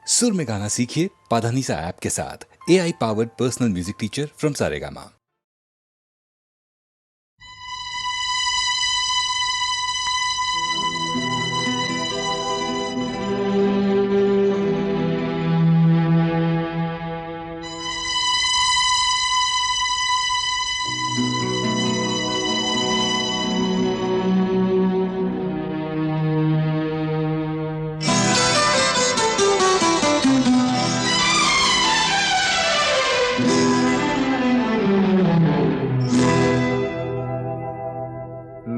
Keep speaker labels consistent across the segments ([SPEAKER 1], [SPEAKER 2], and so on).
[SPEAKER 1] सुर में गाना सीखिए पाधानीसा ऐप के साथ। AI powered personal music teacher from Saregama.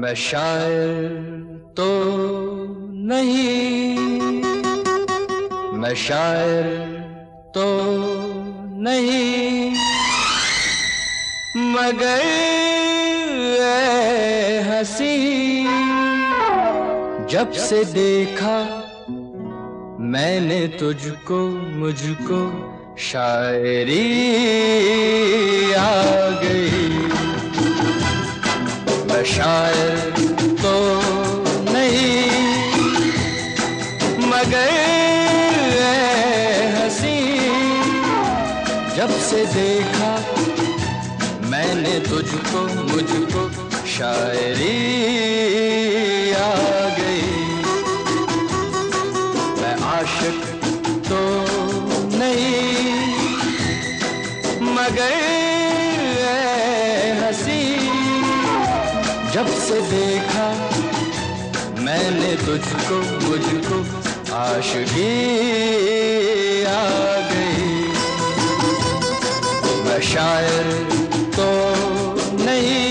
[SPEAKER 2] मैं शायर तो नहीं, मैं शायर तो नहीं, मगर ऐ हंसी जब से देखा मैंने तुझको, मुझको शायरी आ गई। मैं शायर तो नहीं, मगर ऐ हंसी जब से देखा मैंने तुझको, मुझको शायरी आ गई। मैं आशिक तो नहीं, मगर ऐ हंसी जब से देखा मैंने तुझको, मुझको आशिकी आ गई। मैं शायर तो नहीं।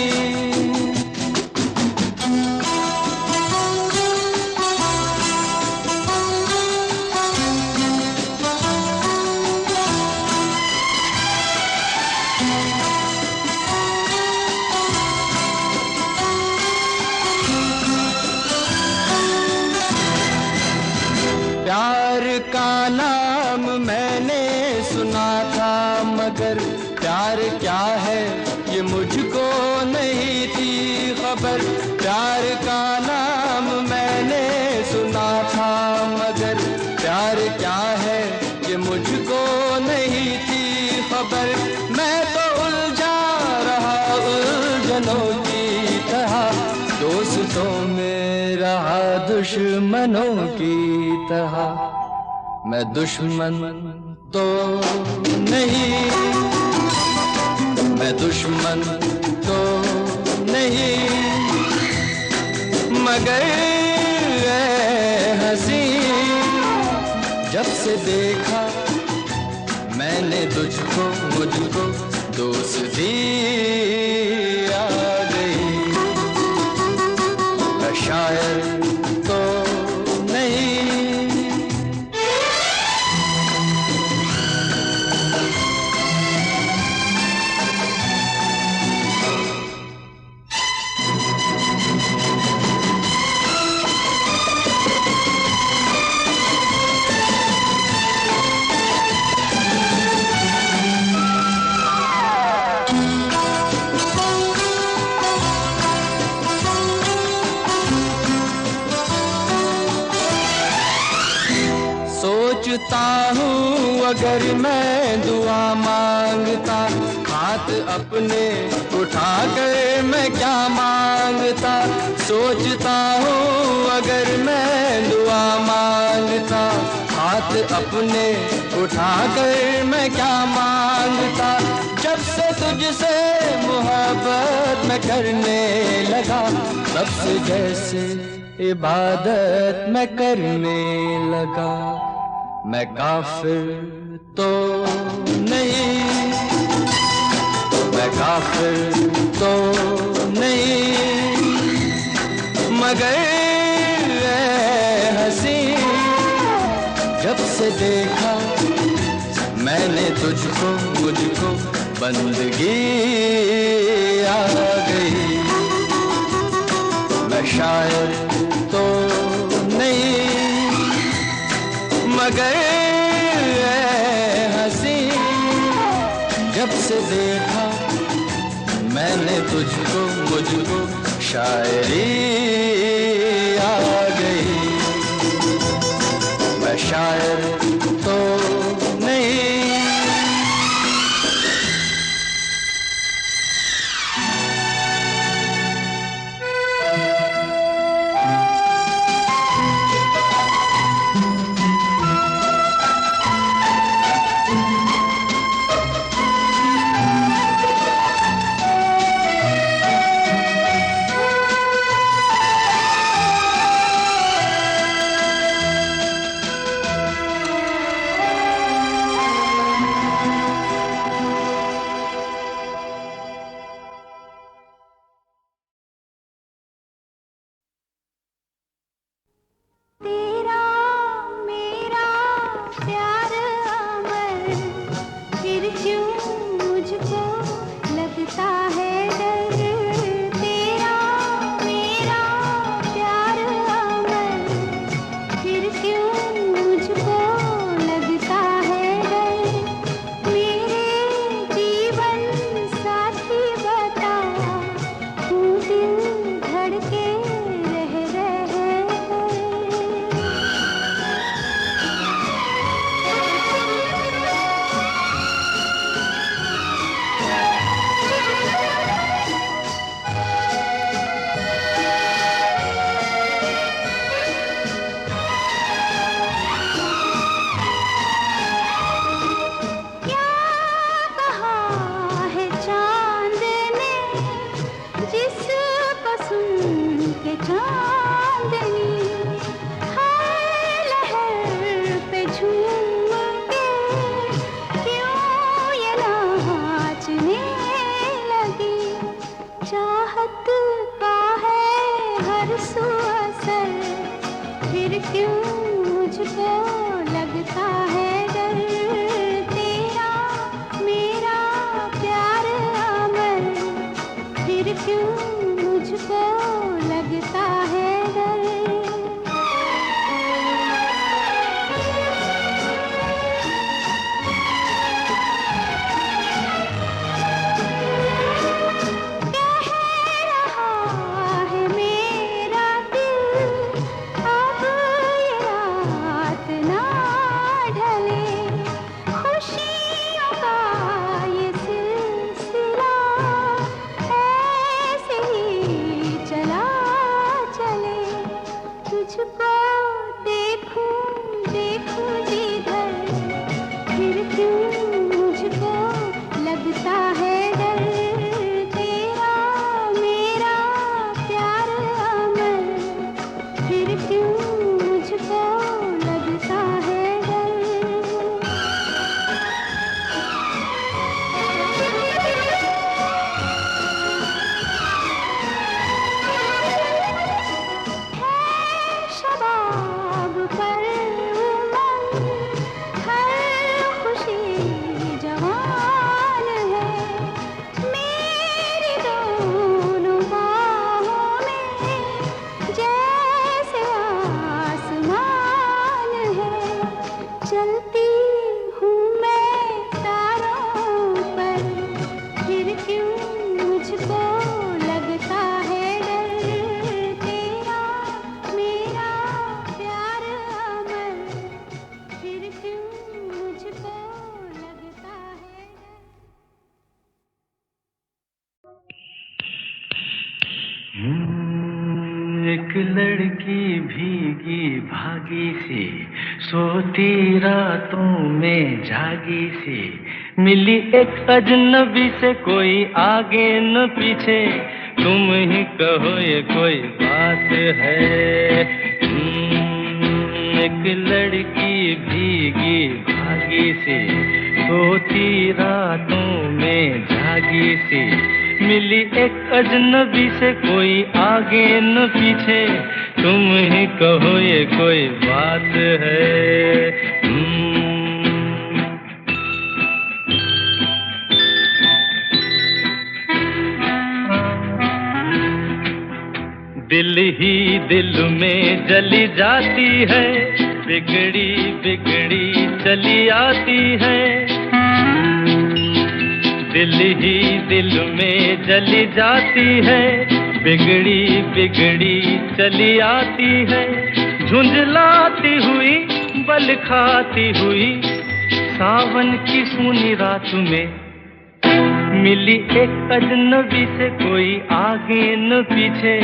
[SPEAKER 2] प्यार का नाम मैंने सुना था, मगर प्यार क्या है ये मुझको नहीं थी खबर। प्यार का नाम मैंने सुना था, मगर प्यार क्या है ये मुझको नहीं थी खबर। मैं तो उलझा रहा उलझनों की तरह, दोस्तों में रहा दुश्मनों की तरह। मैं दुश्मन तो नहीं, मैं दुश्मन तो नहीं, मगर ऐ हंसी जब से देखा मैंने तुझको, मुझको दोस्ती आ गई। मैं शायर तो नहीं। सोचता हूँ अगर मैं दुआ मांगता, हाथ अपने उठा कर मैं क्या मांगता। सोचता हूँ अगर मैं दुआ मांगता, हाथ अपने उठा कर मैं क्या मांगता। जब से तुझसे मोहब्बत मैं करने लगा, तब से जैसे इबादत मैं करने लगा। मैं काफिर तो नहीं, मैं काफिर तो नहीं, मगर ऐ हंसी जब से देखा मैंने तुझको, मुझको बंदगी आ गई। मैं शायर तो नहीं, मगर ऐ हंसी जब से देखा मैंने तुझको, मुझको शायरी आ गई। मैं शायर तो
[SPEAKER 3] फिर क्यों मुझको लगता है डर, तेरा मेरा प्यार अमर, फिर क्यों मुझको लगता है डर। शबाब पर उमंग, हर खुशी जवान है, मेरी दोनों बाहों में जैसे आसमान है। चलती हूँ मैं तारों पर, फिर क्यों मुझको लगता है डर, तेरा मेरा प्यार अमर, फिर क्यों मुझको लगता है
[SPEAKER 2] एक लड़की भीगी भागी सी, सोती रातों में जागी सी, मिली एक अजनबी से, कोई आगे न पीछे, तुम ही कहो ये कोई बात है। एक लड़की भीगी भागी सी, सोती रातों में जागी सी, मिली एक अजनबी से, कोई आगे न पीछे, तुम ही कहो ये कोई बात है। दिल ही दिल में जली जाती है, बिगड़ी बिगड़ी चली आती है, दिल ही दिल में जली जाती है, बिगड़ी बिगड़ी चली आती है, झुंझलाती हुई बल खाती हुई, सावन की सुनी रात में मिली एक अजनबी से, कोई आगे न पीछे,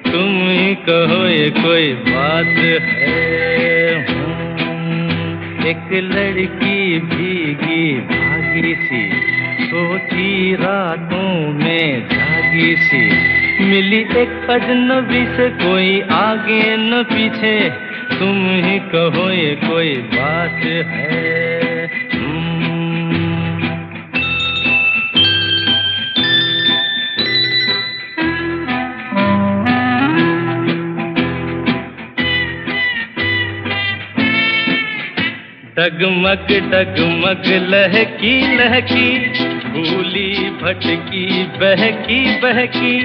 [SPEAKER 2] तुम ही कहो ये कोई बात है। एक लड़की भीगी भागी सी, सोती रातों में जागी सी, मिली एक अजनबी से, कोई आगे न पीछे, तुम ही कहो ये कोई बात है। डगमग डगमग लहकी लहकी, भूली भटकी बहकी बहकी,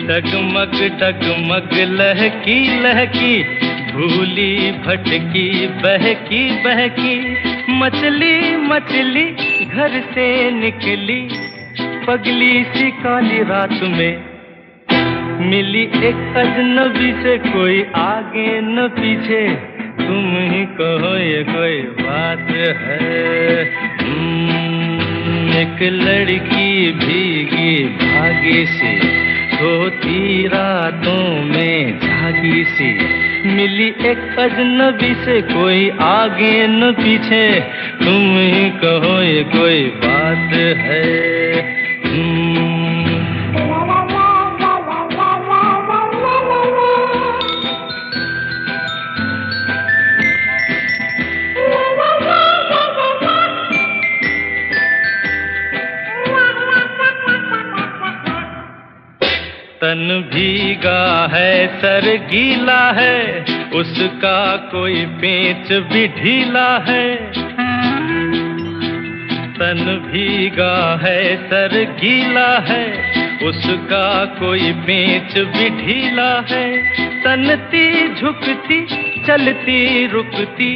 [SPEAKER 2] डगमग डगमग लहकी लहकी, भूली भटकी बहकी बहकी, मछली मछली घर से निकली, पगली सी काली रात में, मिली एक अजनबी से, कोई आगे न पीछे, तुम ही कहो ये कोई बात है। एक लड़की भीगी भागी सी, सोती रातों में जागी सी, मिली एक अजनबी से, कोई आगे न पीछे, तुम ही कहो ये कोई बात है। तन भीगा है सर गीला है, उसका कोई पेच भी ढीला है, तन भीगा है सर गीला है, उसका कोई पेच भी ढीला है, तनती झुकती चलती रुकती,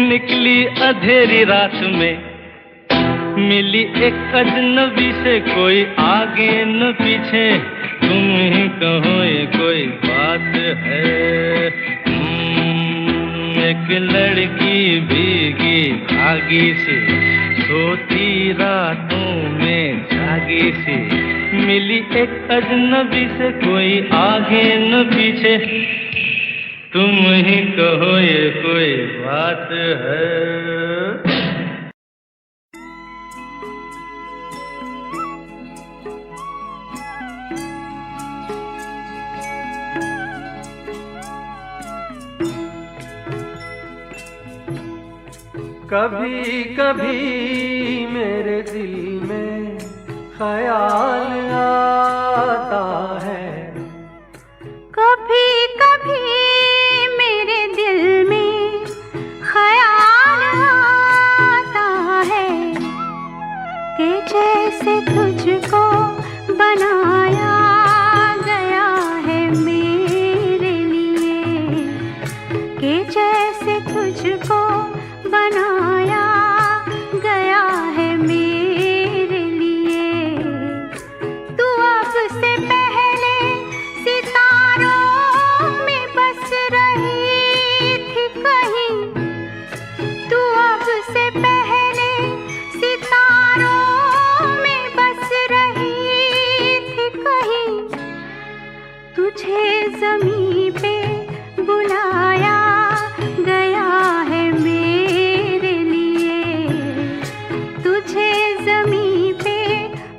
[SPEAKER 2] निकली अंधेरी रात में, मिली एक अजनबी से, कोई आगे न पीछे, तुम ही कहो ये कोई बात है। एक लड़की भीगी भागी सी, सोती रातों में जागी सी, मिली एक अजनबी से, कोई आगे न पीछे, तुम ही कहो ये कोई बात है।
[SPEAKER 4] कभी कभी मेरे दिल में ख्याल आता है,
[SPEAKER 3] कभी कभी मेरे दिल में ख्याल आता है कि जैसे तुझको बनाया गया है मेरे लिए, कि जैसे तुझको बनाया गया है मेरे लिए। तू अब से पहले सितारों में बस रही थी कहीं, तू अब से पहले सितारों में बस रही थी कहीं। तुझे ज़मीं पे बुलाया गया है मेरे लिए, तुझे ज़मीं पे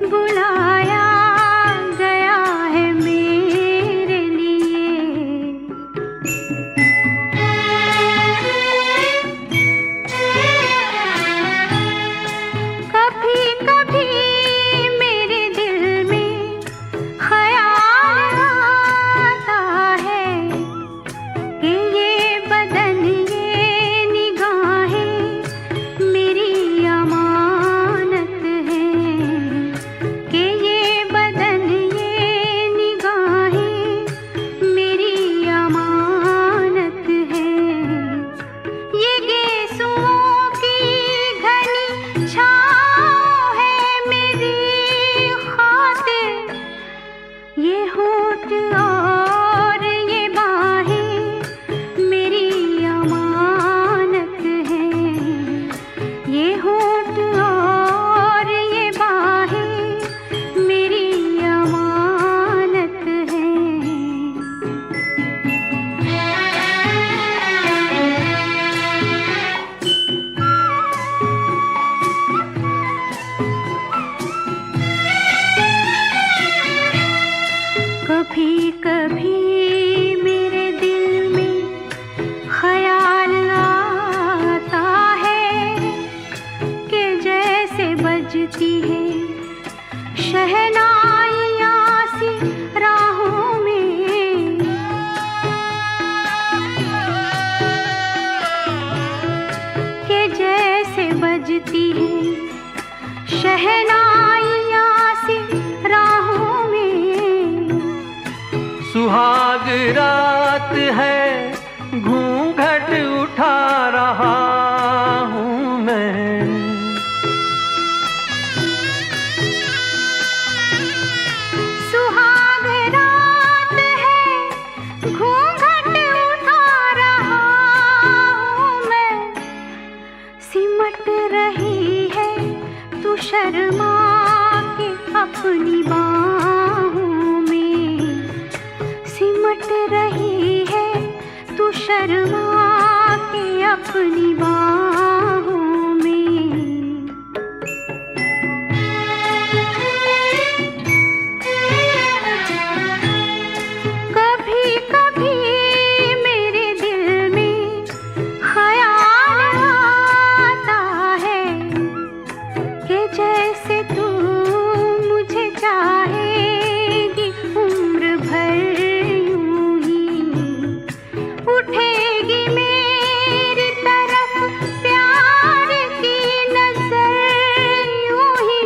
[SPEAKER 3] बुलाया गया है मेरे लिए। कभी कभी मेरे दिल में ख्याल आता है कि ये बदन ये निगाहें मेरी अमानत हैं, कि ये बदन ये निगाहें मेरी अमानत हैं। ये गेसुओं की घनी छाँव है मेरी खातिर, ये होठ और ये बाहें मेरी अमानत हैं, ये होठ और ये बाहें मेरी अमानत हैं। कभी कभी मेरे दिल में ख्याल आता है कि जैसे बजती है शहनाइयाँ सी राहों में, कि जैसे बजती है शहनाइयाँ सी राहों में।
[SPEAKER 4] सुहाग रात है घूंघट उठा रहा हूँ मैं,
[SPEAKER 3] सुहाग रात है घूंघट उठा रहा हूँ मैं। सिमट रही है तू शर्मा के अपनी बाहों में, सिमट रही है तू शर्मा के अपनी बाहों में। कभी कभी मेरे दिल में ख्याल आता है कि जैसे तू मुझे चाहेगी उम्र भर यूं ही, उठेगी मेरी तरफ प्यार की नजर यूं ही।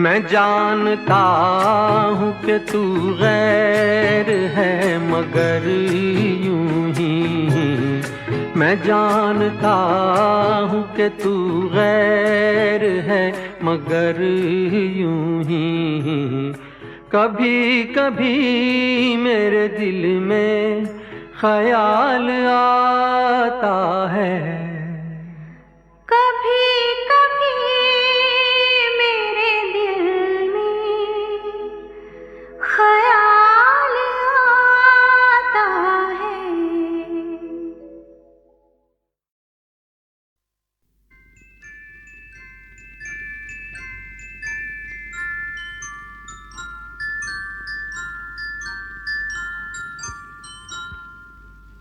[SPEAKER 4] मैं जानता हूँ कि तू गैर है मगर यूं ही, मैं जानता हूँ कि तू गैर है मगर यूं ही। कभी कभी मेरे दिल में ख्याल आता है,
[SPEAKER 3] कभी कभी मेरे दिल में ख्याल आता है।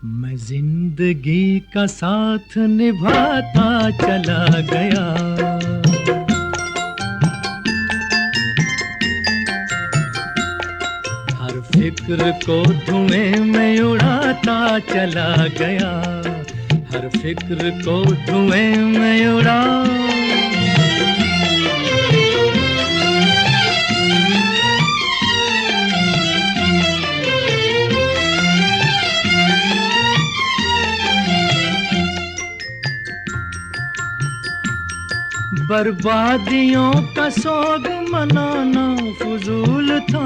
[SPEAKER 5] मैं जिंदगी का साथ निभाता चला गया, हर फिक्र को धुएं में उड़ाता चला गया, हर फिक्र को धुएं में उड़ा। बर्बादियों का सोग मनाना फजूल था,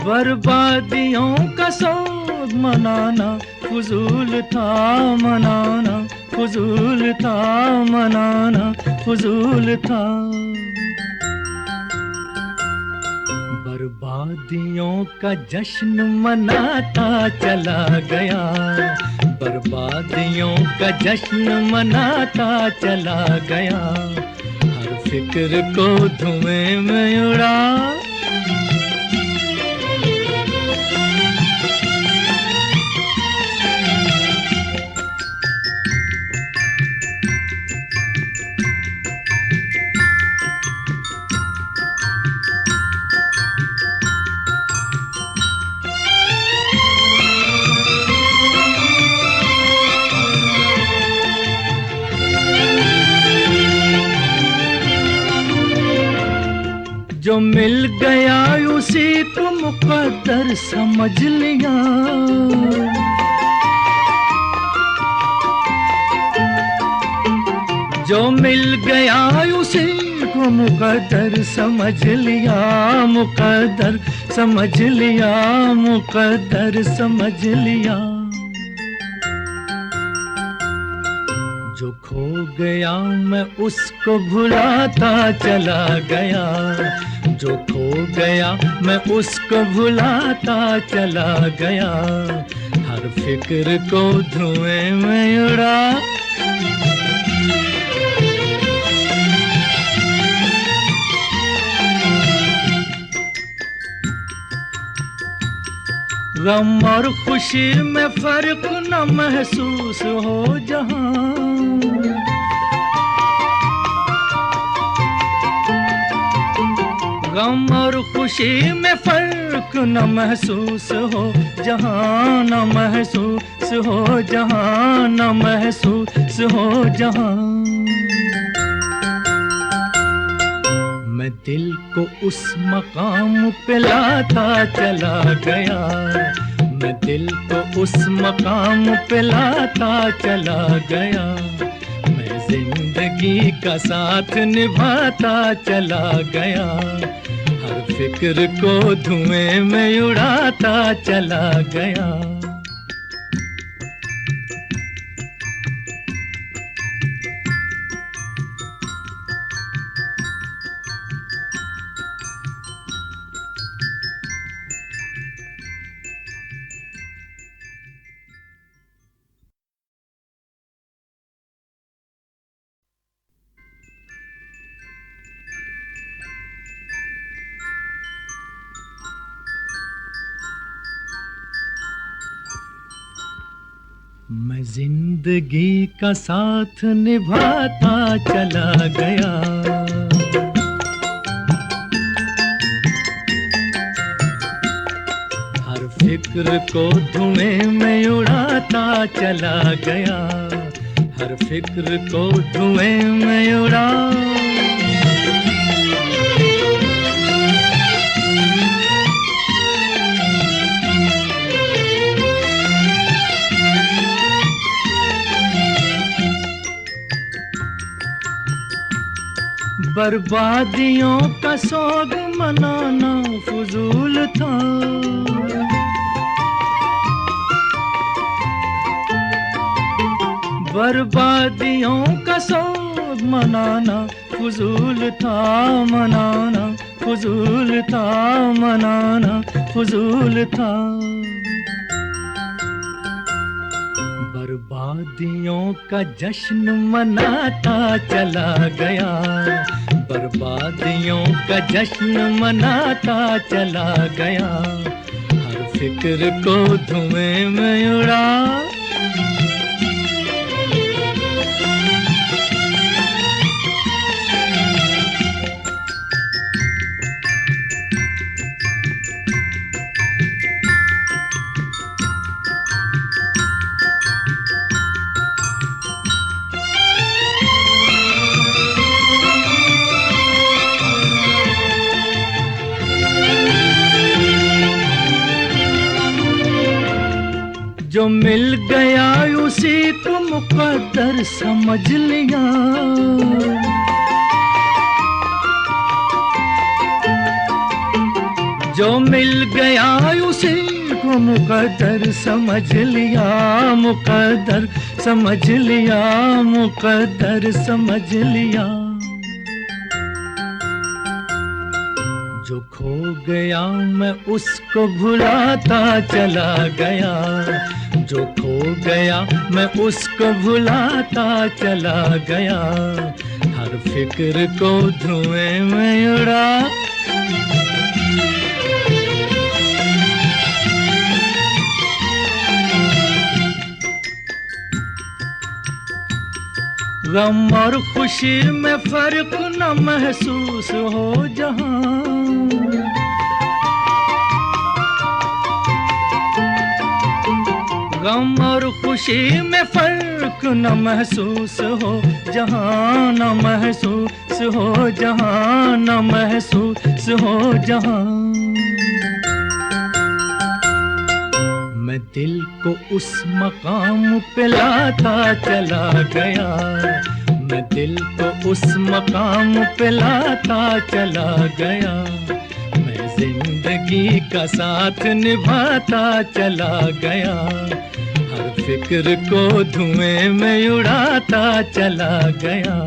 [SPEAKER 5] बर्बादियों का सोग मनाना फजूल था, मनाना फजूल था, मनाना फजूल था। बर्बादियों का जश्न मनाता चला गया, बर्बादियों का जश्न मनाता चला गया, हर फिक्र को धुएं में उड़ा। जो मिल गया उसी को मुकद्दर समझ लिया, जो मिल गया उसी को मुकद्दर समझ लिया, मुकद्दर समझ लिया, मुकद्दर समझ लिया। जो खो गया मैं उसको भुलाता चला गया, जो खो गया मैं उसको भुलाता चला गया, हर फिक्र को धुएं में उड़ा। गम और खुशी में फर्क न महसूस हो जहां, गम और खुशी में फर्क न महसूस हो जहां, न महसूस हो जहां, न महसूस हो जहां। मैं दिल को उस मकाम पे लाता चला गया, मैं दिल को उस मकाम पे लाता चला गया, मैं जिंदगी का साथ निभाता चला गया, हर फिक्र को धुएं में उड़ाता चला गया। मैं जिंदगी का साथ निभाता चला गया, हर फिक्र को धुएं में उड़ाता चला गया, हर फिक्र को धुएं में उड़ा। बर्बादियों का सोग मनाना फजूल था, बर्बादियों का सोग मनाना फजूल था, मनाना फजूल था, मनाना फजूल था। बर्बादियों का जश्न मनाता चला गया, बर्बादियों का जश्न मनाता चला गया, हर फिक्र को धुएं में उड़ा। जो मिल गया उसी को मुकद्दर समझ लिया, जो मिल गया उसी को मुकद्दर समझ लिया, मुकद्दर समझ लिया, मुकद्दर समझ लिया। जो खो गया मैं उसको भुलाता चला गया, जो खो गया मैं उसको भुलाता चला गया, हर फिक्र को धुएं में उड़ा। गम और खुशी में फर्क न महसूस हो जहां, गम और खुशी में फर्क न महसूस हो जहां, न महसूस हो जहां, न महसूस हो जहां। मैं दिल को उस मकाम पे लाता चला गया, मैं दिल को उस मकाम पे लाता चला गया, मैं जिंदगी का साथ निभाता चला गया, हर फिक्र को धुएं में उड़ाता चला गया।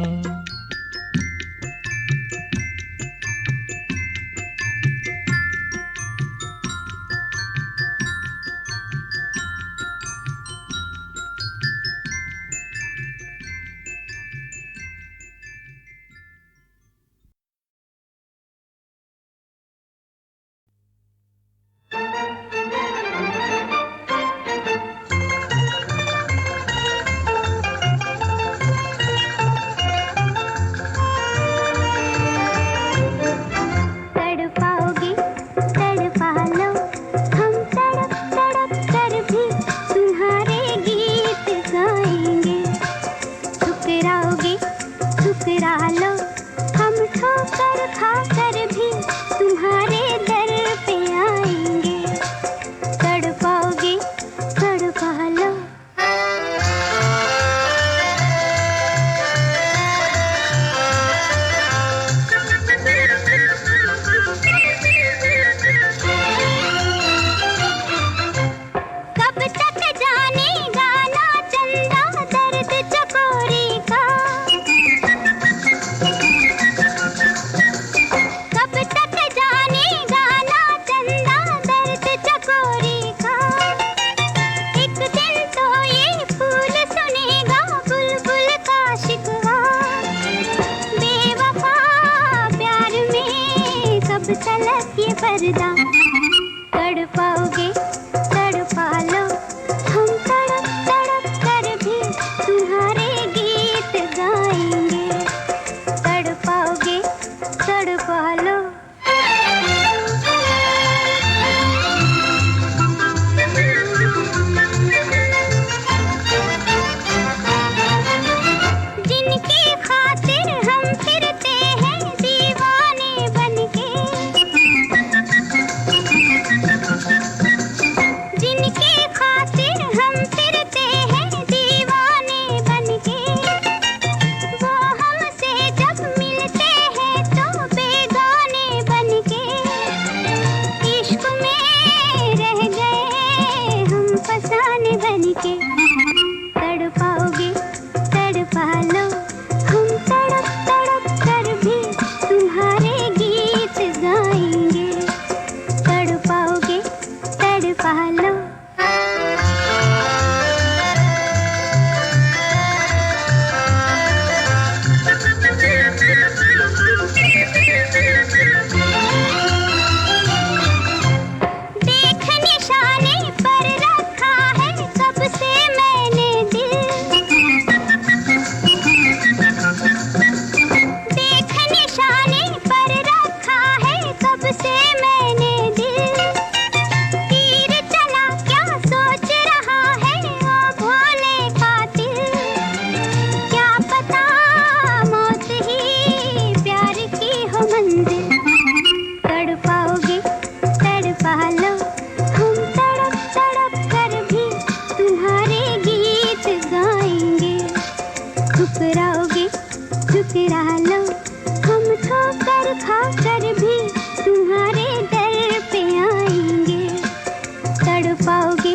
[SPEAKER 3] तड़पाओगे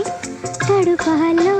[SPEAKER 3] तड़पा लो।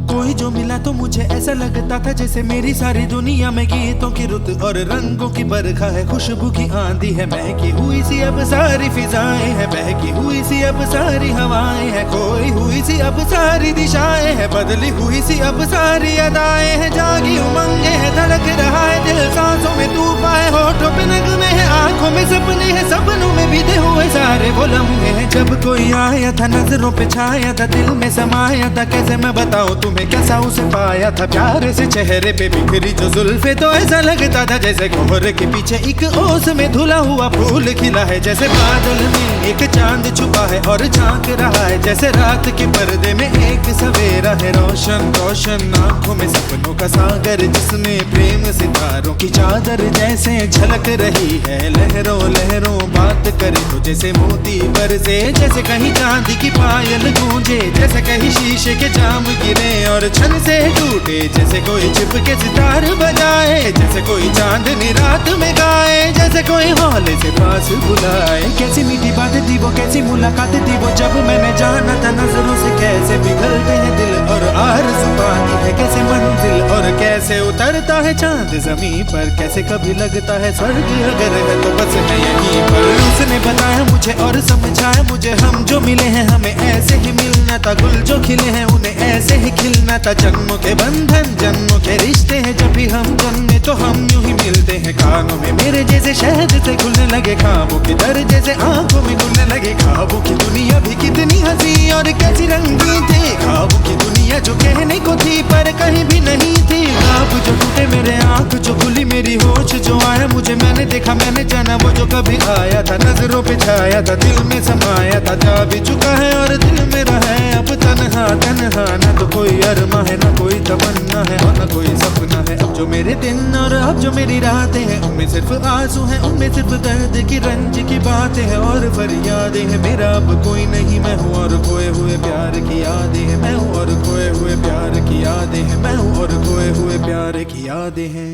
[SPEAKER 6] कोई जो मिला तो मुझे ऐसा लगता था जैसे मेरी सारी दुनिया में गीतों की रुत और रंगों की बरखा है, खुशबू की आंधी है, महकी हुई सी अब सारी फिजाएं हैं, बहकी हुई सी अब सारी हवाएं हैं, खोई हुई सी अब सारी दिशाएं हैं, बदली हुई सी अब सारी अदाएं हैं, जागी उमंगे है, धड़क रहा है दिल, सांसों में तूफान है, होठों पे नगमे है, आंखों में सपने हैं, सपनों में बीते हुए सारे वो लम्हे हैं। जब कोई आया था नजरों पे छाया था, दिल में समाया था, कैसे मैं बताऊं तुम्हें कैसा उसे पाया था। प्यारे से चेहरे पे बिखरी जो जुल्फे तो ऐसा लगता था जैसे कोहरे के पीछे एक ओस में धुला हुआ फूल खिला है, जैसे बादल में एक चांद छुपा है और झांक रहा है, जैसे रात के पर्दे में एक सवेरा है, रोशन रोशन आंखों में सपनों का सागर, जिसमें प्रेम सितारों की चादर जैसे झलक रही है, लहरों लहरों बात करे तो जैसे मोती बरसे, जैसे कहीं चांदी की पायल गूंजे, जैसे कहीं शीशे के जाम गिरे और छन से टूटे, जैसे कोई चिपके सितार बजाए, जैसे कोई चांदनी रात में गाए, जैसे कोई हौले से पास बुलाए। कैसी मीठी बात थी वो, कैसी मुलाकात थी वो, जब मैंने जाना था नजरों से कैसे पिघलते हैं दिल और आरज़ू पाती है कैसे मंजिल, और कैसे उतरता है चांद जमीन पर, कैसे कभी लगता है स्वर्ग अगर है तो बस मैं यहीं पर। उसने बताया मुझे और समझाया मुझे, हम जो मिले हैं हमें ऐसे ही मिलना था, गुल जो खिले हैं उन्हें ऐसे ही खिलना था, जन्मों के बंधन जन्मों के रिश्ते हैं, जब भी हम जन्मे तो हम यूं ही मिलते हैं, कानों में मेरे जैसे शहद से खुलने लगे, ख्वाबों के दर जैसे आंखों में खुलने लगे, ख्वाबों की दुनिया भी कितनी हंसी और कैसी रंगीन थी, ख्वाबों की दुनिया जो कहने को थी पर कहीं भी नहीं थी, ख्वाब जो टूटे मेरे आंख जो खुली मेरी होश जो आया मुझे, मैंने देखा मैंने जाना वो जो कभी आया था, नजरों पे छाया था, दिल में समाया था, जा भी चुका है और दिल मेरा है अब तन्हा तन्हा, ना तो कोई अरमा है ना कोई तमन्ना है और ना कोई सपना है। अब जो मेरे दिन और अब जो मेरी रातें हैं उनमें सिर्फ आंसू हैं, उनमें सिर्फ दर्द की रंज की बातें हैं और फरियादें हैं, मेरा अब कोई नहीं, मैं हूँ और खोए हुए प्यार की यादें हैं, मैं हूँ और खोए हुए प्यार की यादें हैं, मैं हूँ और खोए हुए प्यार की यादें हैं।